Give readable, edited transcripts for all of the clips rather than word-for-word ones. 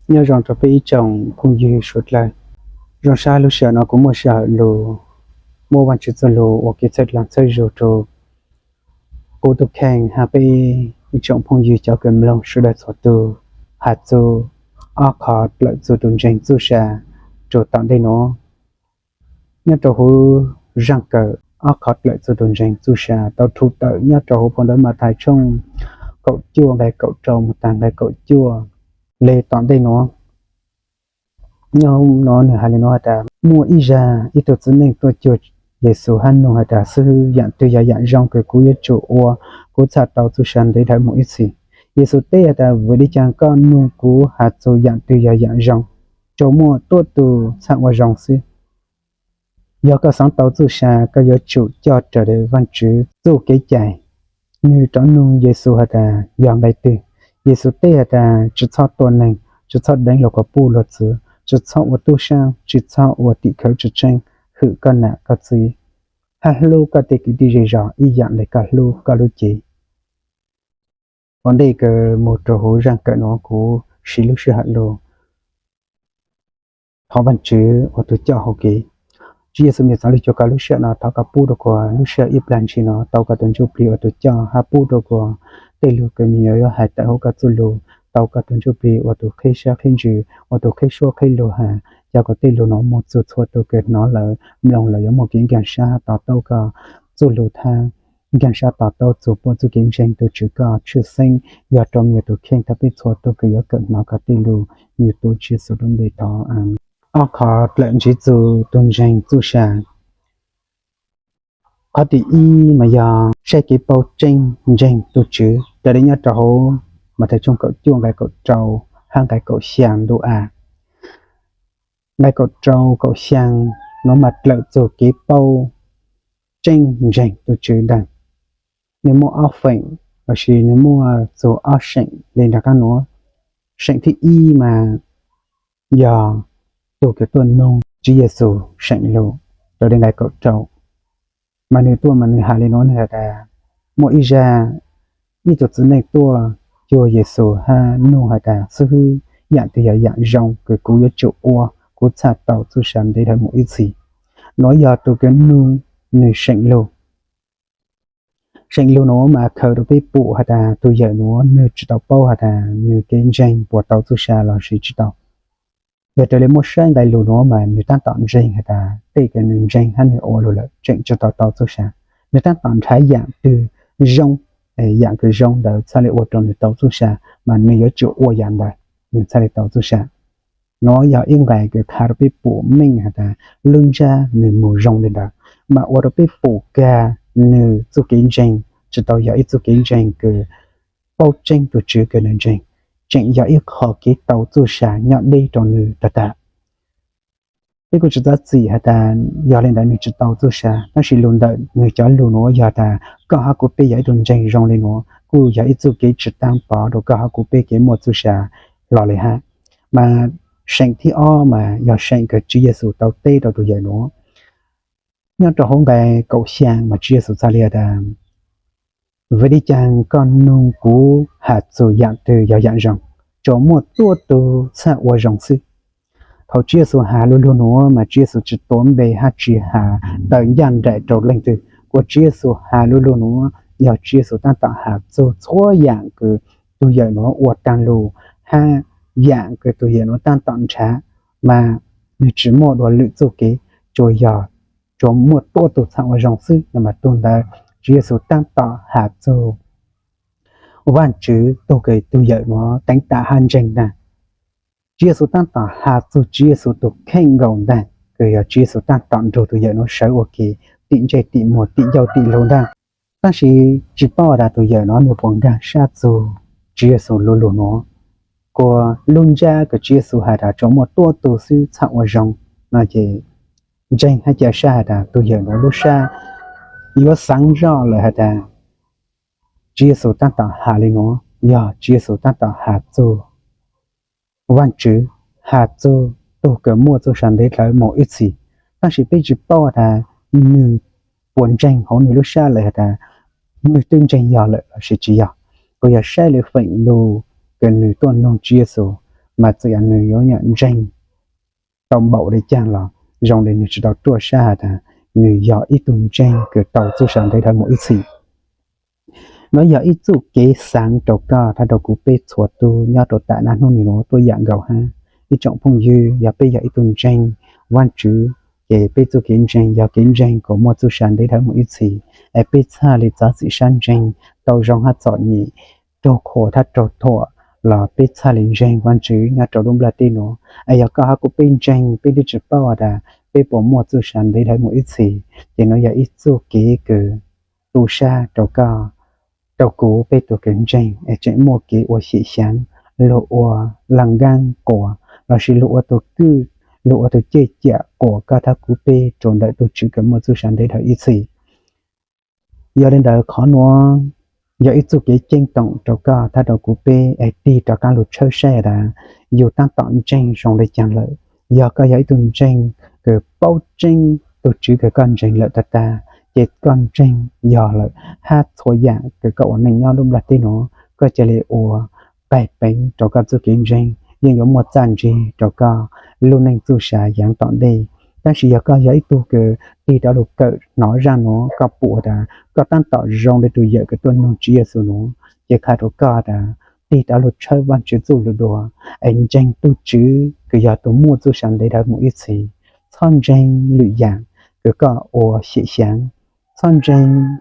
nhớ rằng cho bây chồng không dư suốt lại rằng sao lúc sợ nó cũng một sợ lù mua bằng chữ lù hoặc cái chất làm chơi rồi cho cô tục khen hà bây chồng không dư cho cầm lòng suốt đời số từ hạt dù ở khó lợi dù tuần tranh dù xa cho tặng đây nó nhớ cho hú răng cờ ở khó lợi dù tuần tranh dù xa tao thu tự nhớ cho hú còn đó mà thái trong cậu chua về cậu trồng tàng về cậu chua lê tặng đây nó nhau nó nè hay là nó ta mua ít ra ít tổ chức nên tôi chưa Giêsu han nó hay ta sư dạng từ dạng trong cái cú yếu chủ ô cú chặt tàu tu sanh để thấy mỗi gì Giêsu tế ta vừa đi chàng con nung cú hạt số dạng từ dạng trong chỗ mua tốt từ sang qua trong sư do các sáng tàu tu sanh các yếu chủ cho trở để văn chữ tu cái chạy như trong nung Giêsu hay ta dạng đại từ Giêsu tế ta chỉ cho tuần này chỉ cho đánh lộc của bu luật sư chỉ cho ở tu sang chỉ cho ở tị khởi chỉ tranh hữu căn nạ cái gì hello cái tị cái đi rõ ý dạng để cái lu chỉ vấn đề cái một trò hối rằng cái nó của xí lúc xưa hello họ vẫn chữ ở tu cho họ kỹ chỉ là mình nói cho cái lúc xưa nó tao cái bu được qua lúc xưa ít lần chỉ nó tao cái tuần chụp đi ở tu cho ha bu được qua tê lu cái mình ở hai tại họ cái tu lu tao cái tuần chụp đi ở tu khi xa khi chữ ở tu khi xua khi lu ha cho có tên nó một chút thôi tôi kể nó là lòng là giống một kiến cảnh xa tạo tao cả dù lù tha cảnh xa tạo tao dù bao dù kiến tranh tôi chỉ có chưa sinh giờ trong nhiều tôi khen ta biết thôi tôi cứ nhớ cận nó cả tên lù nhiều tôi chia sẻ đơn bề đó ở khó lệnh chỉ dù tuần tranh dù xa có thì y mà giờ sẽ cái bao tranh tôi chứ để đến nhớ trâu mà thấy trong cậu chuông cái cậu trâu hàng cái cậu xiang đồ đại cậu trâu cậu sang nó mặt lợi rồi cái bao tranh rành tôi chữ đàn nếu mua áo phệnh và chỉ nếu mua rồi áo sành lên là các nó sành thì y mà giờ tôi cái tuần nông chỉ là số sành lô rồi đến đại cậu trâu mà nếu tôi mà nếu hà lên nó là mua y ra như tôi chỉ này tôi cho Giêsu ha nô hà ta sư dạng thì dạng rong cái cú yếu chủ ô cú chặt tàu tu sanh để thấy một ít gì nói giờ tôi cái nung nơi sành lô nó mà khởi được cái bộ hà ta tôi giờ nó nơi chỉ tàu bao hà ta nơi cái danh của tàu tu sanh là gì chỉ tàu giờ tôi lấy một sáng đại lô nó mà người ta tạm danh hà ta đây cái nơi danh hắn người ô rồi là chuyện cho tàu tu sanh người ta tạm thái dạng từ rong dạng cái rong đó sao lại ô trong tàu tu sanh mà nơi ở chỗ ô dạng đó mình sao lại tàu tu sanh nó giờ yên vậy cái khá là bị phụ mình hả ta lưng ra nên mù rong lên đó mà ở đó bị phụ cả nên做kinh doanh chỉ tao giờ ít做kinh doanh cái bao tranh tổ chức cái nên tranh giờ ít họ cái tàu tu sản nhọn đi trong người ta cái của chúng ta gì hả ta giờ lên đây người chỉ tàu tu sản nó chỉ luôn đợi người cho luôn nó giờ ta có họ cũng bây giờ tuần tranh rong lên nó cứ giờ ít做cái chỉ tăng bảo đồ có họ cũng bây cái một tu sản lo lại ha mà sinh thì mà giờ sinh cái Chúa Giêsu tao tê đâu tụi giờ nó nhớ cho hôm nay cậu sang mà Chúa Giêsu ra liền là với đi chàng con nung cú hạt rồi dạng từ giờ dạng rằng cho một tua từ xa qua rồng sư thầu Chúa Giêsu hà luôn luôn nó mà Chúa Giêsu chỉ tốn bề hạt chỉ hà tới dàn đại trâu lên từ của Chúa Giêsu hà luôn luôn nó giờ Chúa Giêsu ta tạo hạt rồi số dạng cái tụi giờ nó uất tan lù ha dạng cái tụi hiện nó tan tận trả mà người chỉ một đồ lựa chọn cái rồi giờ cho một tổ tổ sang ở trong sư mà tuần ta chỉ số tan tọa hạt rồi văn chữ tôi cái tụi hiện nó đánh tạ hành trình nè chỉ số tan tọa hạt rồi chỉ số tổ khen gồng nè cái chỉ số tan tọa rồi tụi hiện nó sẽ ok tiện chạy tiện một tiện giàu tiện lâu nè ta chỉ bảo là tụi hiện nó được vòng ra sát rồi chỉ số luôn luôn nó của luôn ra cái chia số hạt đã trong một tổ sư sang ở trong mà chỉ danh hay chỉ sa đã tôi giờ nó lúc sa yếu sáng rõ là hạt đã chia số tăng tạo hạt lên nó giờ chia số tăng tạo hạt rồi văn chữ hạt rồi tôi cứ mua cho sản đấy lại một ít gì ta chỉ biết chỉ bao là người buồn tranh họ người lúc sa là hạt đã người tên tranh giờ lại là chỉ giờ bây giờ sai lại phệnh lù cái người tuân nông chia số mà chỉ ăn người yếu nhận danh tàu bậu để chàng là dòng để người chỉ đào tua xa ta người giỏi ít tuần danh cái tàu tu sản đây thôi mỗi gì nó giờ ít chút kế sáng trâu ca thay đầu cụ bê chùa tu nhớ trâu tạ nan hôn nó tôi dạng gạo ha ít trọng phong dư giờ bây giờ ít tuần danh quan chữ để bê tu kiến danh của một tu sản đây thôi mỗi gì ai bê xa để giá trị sản danh tàu dòng hát chọn nhị trâu khổ thắt trâu thọ là bê xa lên danh quan chữ nhớ trâu đông latino ai giờ ca cụ bê danh bê đi chụp bao à bê bỏ một tu sản đây thôi mỗi gì thì nó giờ ít chút kế cứ tu sa trâu ca đầu cú bê tổ kiến danh ở trên một cái ô sĩ sáng lộ ô lăng gan của là sự lộ tổ cư lộ tổ chế chạ của các tháp cú bê trốn đợi tổ chức cái một số sản để thời ít gì giờ đến đời khó nó giờ ít số cái tranh tổng trâu ca tháp đầu cú bê ở đi trâu ca lụt chơi xe đã dù tăng tổng tranh trong để chẳng lợi giờ có giấy tuần tranh cái bao tranh tổ chức cái con tranh lợi ta chết con tranh giờ lợi hát thổi dạng cái cậu này nhau đúng là tên nó có chỉ là ủa bài bánh cho các sự kiện tranh nhưng có một dàn gì cho các luôn nên tu sửa dạng tọn đây但是也có giấy tu cái đi đó được cỡ nói ra nó có bộ đã có tăng tạo rong để tu dạy cái tuần nó chia số nó chỉ khai đồ cả đã đi đó được chơi văn chữ tu được đồ anh tranh tu chữ cái giờ tu mua tu sản để đó một ít gì thon tranh lựa dạng cái có ủa sĩ sáng son tranh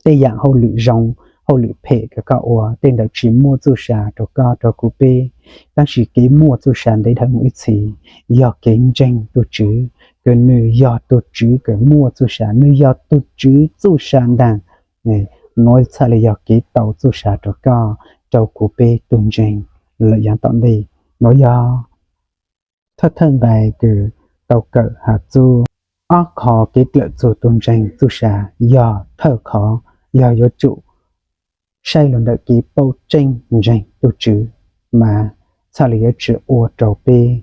tây dạng hậu lự rong hậu lự phê cái cao ủa tên là chỉ mua tu sản cho cao cho cụ bê đang chỉ cái mua tu sản đấy thấy mỗi gì do cái tranh tu chữ cái nơi do tu chữ cái mua tu sản nơi do tu chữ tu sản đàn này nói sao là do cái tàu tu sản cho cao cho cụ bê tuần tranh lợi dạng tận đi nói do thất thân bài cái tàu cỡ hạt tu khó kết luận chủ tôn tranh tu xả do thở khó do chủ sai luận đợi ký bao tranh tranh tu chữ mà sao lý chữ ô trầu bê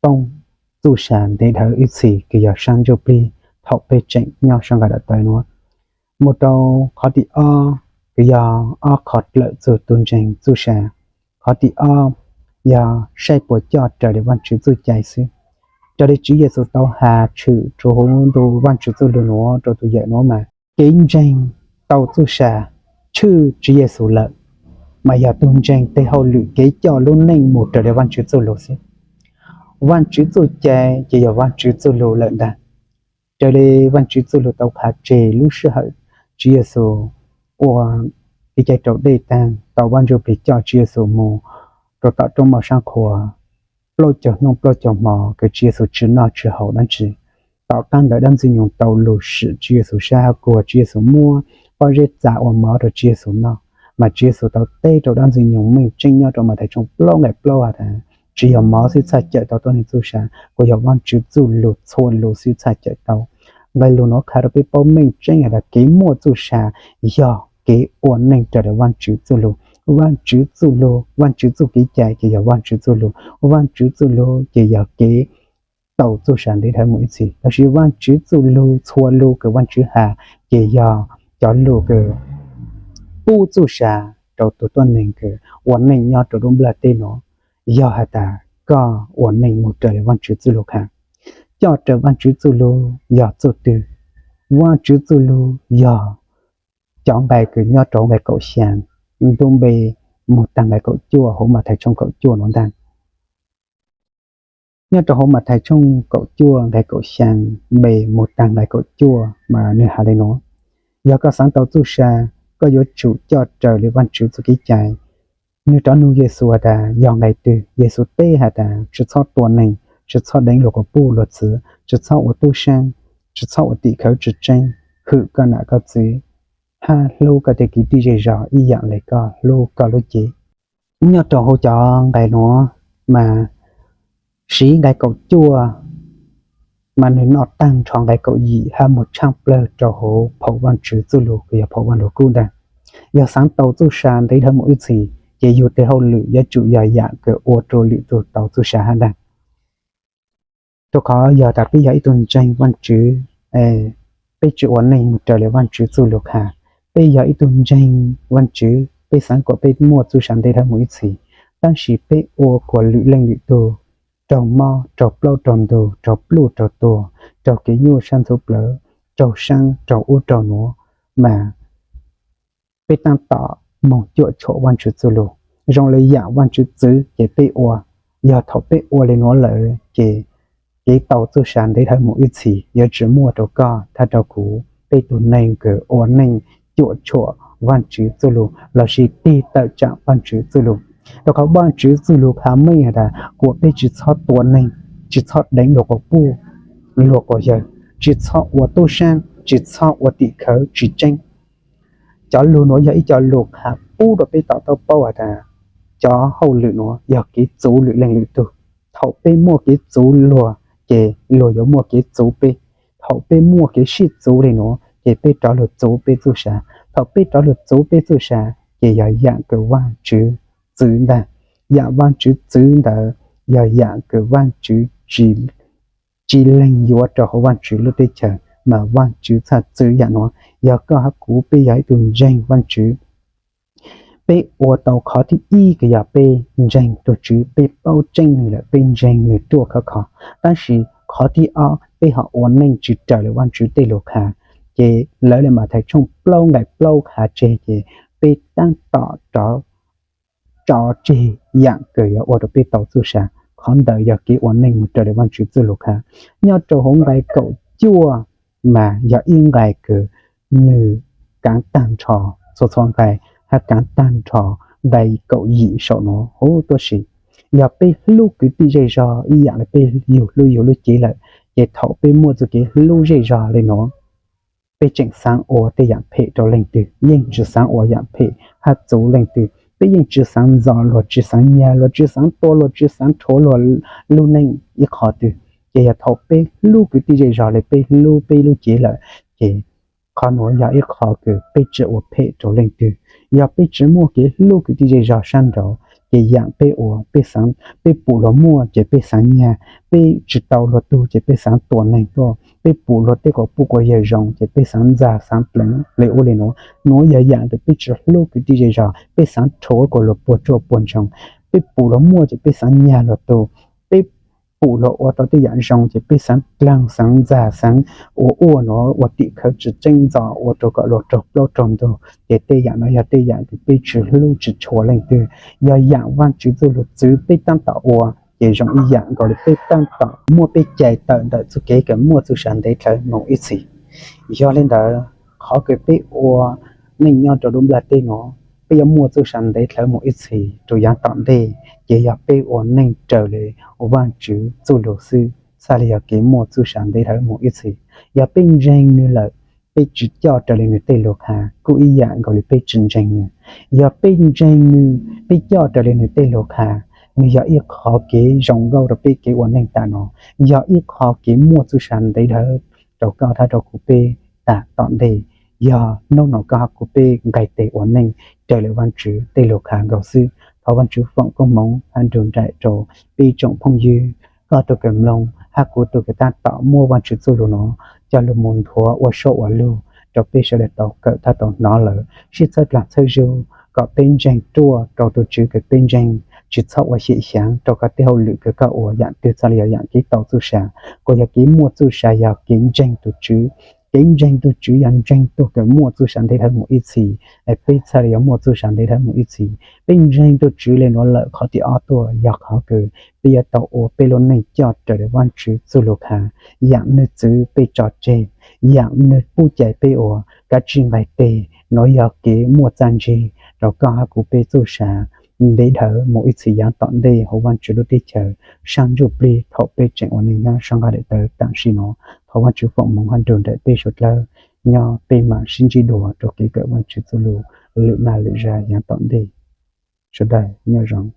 tông tu xả để thở ít xì kỳ giờ sang cho bê thọ bê tranh nhau sang cả đợt tới nó một đầu khó thì kỳ giờ khó lợi chủ tôn tranh tu xả khó thì giờ sai bộ cho trời để văn chữ tu chạy xứ cho đến chỉ số tàu hà chữ cho hôm đồ văn chữ tôi được nó cho tôi dạy nó mà kinh doanh tàu tôi xả chữ chỉ số lợn mà giờ tôi tranh tới hậu lự cái cho luôn nên một trở để văn chữ tôi lột xí văn chữ tôi chạy chỉ giờ văn chữ tôi lột lợn đã trở đi văn chữ tôi lột tàu hà chè lúc xưa hậu chỉ số của cái chạy trâu đây tan tàu văn chữ bị cho chỉ số mù rồi tạo trong màu sang khổ lôi cho nông lôi cho mò cái chia số chữ nào chữ hậu đang chỉ tạo tăng đã đang dùng tàu lục sử chia số xa của chia số mua bao giờ giá ở mỏ được chia số nào mà chia số tàu tây tàu đang dùng mình tranh nhau trong mà thấy trong lâu ngày lâu à thà chỉ ở mỏ sẽ chạy chạy tàu tôi nên tu xa của giờ văn chữ du lục thôn lục sẽ chạy chạy tàu vậy luôn nó khai được bao mình tranh là cái mua tu xa giờ cái ổn định trở thành văn chữ du lục văn chữ du cái chạy chỉ giờ văn chữ du lục chỉ giờ cái tàu du sản để thấy mỗi gì đó là văn chữ du lục thua lục cái văn chữ hà chỉ giờ cho lục cái bu du sản đầu tụi tuần này cái ổn định nhau tụi đông là tên nó giờ hà ta có ổn định một trời văn chữ du lục hà cho trời văn chữ du lục giờ du từ văn chữ du lục giờ chọn bài cái nhau chọn bài cậu sản đông bề một tầng bài cậu chua hổ mà thầy trong cậu chua nó đang nhớ cho hổ mà thầy trong cậu chua bài cậu sàn bề một tầng bài cậu chua mà nơi hà đây nó giờ có sáng tàu tu sa có yếu chủ cho trời để văn chữ cho cái chạy như đó nu Giêsu đã dọn đại từ Giêsu tê hà đã chỉ cho tuần này chỉ cho đánh lục của bu luật sử chỉ cho ở tu sang chỉ cho ở tỷ khởi chỉ tranh khử con nã có gì ha lô cái đề ký DJ rõ y dạng lại có lô chế nhớ trò hỗ trợ cái nó mà sĩ cái cậu chua mà nó tăng tròn cái cậu gì ha một trăm plơ trò hỗ phổ văn chữ du lục cái phổ văn lục cung đàn giờ sáng tàu tu sàn thấy thêm mỗi gì chỉ dù tới hậu lự giá chủ giờ dạng cái ô tô lự tu tàu tu sàn ha đàn tôi có giờ đặt cái giấy tuần tranh văn chữ bây chữ ổn này một trở lại văn chữ du lục hà bây giờ ít tuần tranh văn chữ bây sáng của bây mua tu sản đây là mỗi gì 但是被我过旅领域多，找猫找包找多，找布找多，找给牛山走不了，找山找屋找挪，mà被当打梦就错万只走路，让来呀万只走也被我，要头被我来挪了给导致山的他某一次也只摸到个他到股被ตัวนึง个我นึง就错万只走路，老是地到讲万只走路。แล้วเขาบ้านจื้อซูลูคาไม่อะแต่กูไปจื้อชอบตัวหนึ่งจื้อชอบแดงหลวกปูหลวกเยอะจื้อชอบวัวตู้ช่างจื้อชอบวัวติเขาจื้อเจงจอลูหนูอยากอีจอลูกหาปูเราไปต่อตัวเป้าอะแต่จอเฮาหรือหนูอยากกี่จูหรือแรงหรือตัวเท่าไปมั่วกี่จูลัวเจลัวอยู่มั่วกี่จูไปเท่าไปมั่วกี่ชิดจูเลยหนูเจไปต่อหลุดจูไปจูชาเท่าไปต่อหลุดจูไปจูชาเจอยากอย่างเกิดว่าจื้อchữ đà, dạ văn chữ chữ đà, dạ cái văn chữ chỉ lên yếu cho họ văn chữ lúc đấy chờ mà văn chữ thật chữ dạ nó, dạ có học cũ bây giờ dùng danh văn chữ, bây ở tàu khó thì y cái dạ bây danh tổ chữ bây bao danh là bây danh người tua khó,但是khó thì ở bây họ ổn định chữ trở lại văn chữ tây lục hà, chế lấy lại mà thấy trong lâu ngày lâu hà chế chế bây đang tỏ cho chị dạng cười ở đó bị tàu du sản còn đợi giờ kỹ ổn định một trời để văn chữ du lục ha nhớ cho hống bài cậu chua mà giờ yên bài cử nữ cán tàn trò số son bài hay cán tàn trò đầy cậu dị sợ nó hố tôi xí giờ bị lúc cứ đi dây dò ý dạng là bị nhiều lưu chỉ lại để thọ bị mua cho cái lưu dây dò lên nó bị chỉnh sáng ở để dạng phê cho lên từ nhưng chỉ sáng ở dạng phê hay chú lên từ bây giờ chỉ sáng gió luật chỉ sáng nhà luật chỉ sáng to luật chỉ sáng thổ luật lưu nên ít khó từ giờ thọ bây lưu cứ đi dây dò lại bây lưu chỉ lại thì còn nói giờ ít khó cứ bây giờ ở phê cho lên từ giờ bây giờ mua cái lưu cứ đi dây dò sang đó thì dạng bây ở bây sáng bây bù lo mua chỉ bây sáng nhà bây chỉ tàu luật tu chỉ bây sáng tuần này to bây bù luật đấy có bù có giờ rong chỉ bây sáng già sáng pleng lấy ô lên nó giờ dạng thì bây giờ lưu cứ đi dây dò bây sáng thổ của luật bù cho bù rong bây bù lo mua chỉ bây sáng nhà luật tu bây bù lo ở đó thì dạng rong chỉ bây sáng pleng sáng già sáng ô nó ở địa khởi chỉ tranh gió ở đó có luật trọc lo trồng tu để tây dạng nó giờ tây dạng thì bây giờ lưu chỉ cho lên từ giờ dạng văn chữ du luật chữ bây tăng tạo ở để trong ý dạng gọi là bây tăng tạo mua bây chạy tận đợi số kế cái mua số sản để thấy một ít gì do lên đó khó cái bây ở mình nhau cho đúng là tên nó bây giờ mua số sản để thấy một ít gì rồi dạng tạm đây chỉ giờ bây ở nên trở lại ở văn chữ du luật sư sao lại cái mua số sản để thấy một ít gì giờ bên trên nữa là bây chỉ cho trở lại người tây lục hà cố ý dạng gọi là bây trình tranh nữa giờ bên trên nữa bây cho trở lại người tây lục hà người giờ ít khó cái rong gâu rồi bây cái quan nên ta nó giờ ít khó cái mua số sản đấy đó đầu cao thay đầu của bây ta tận đây giờ nó cao của bây ngày tây quan nên trở lại văn chữ tây lục hà gạo sư thọ văn chữ phụng công mong hành đường đại trổ bây trọng phong dư có tôi cầm lòng hạt của tôi cái ta tạo mua văn chữ số nó cho lu môn thua ở số ở lu cho bây giờ để tàu cỡ ta tàu nó lỡ chỉ rất là sơ du có bên tranh tua cho tôi chữ cái bên tranh chỉ sau ở hiện sáng cho các tiêu lự cái các ở dạng tiêu sao là dạng cái tàu du sản có dạng cái mua du sản dạng kinh tranh tôi chữ kinh tranh tôi chữ dạng tranh tôi cái mua du sản để thấy một ít gì để bây giờ là mua du sản để thấy một ít gì bên tranh tôi chữ lên nó lỡ khó thì ở tôi dạng khó cứ bây giờ tàu ở bên luôn này cho trở lại văn chữ du lục hà dạng nơi chữ bên trò chơi dạng nơi bu chạy bên ở các chuyện bài tề nói dạng cái mua trang gì rồi có của bên du sản để thở mỗi sự dạng tận đây họ văn chữ lúc đi chờ sang chụp đi thọ bê chuyện của mình nha sang cái để tới tặng xin nó họ văn chữ phụng mong hành trường để bê sốt lơ nhau bê mà xin chỉ đùa cho cái cỡ văn chữ solo lựa nào lựa ra dạng tận đây sau đây nhớ rằng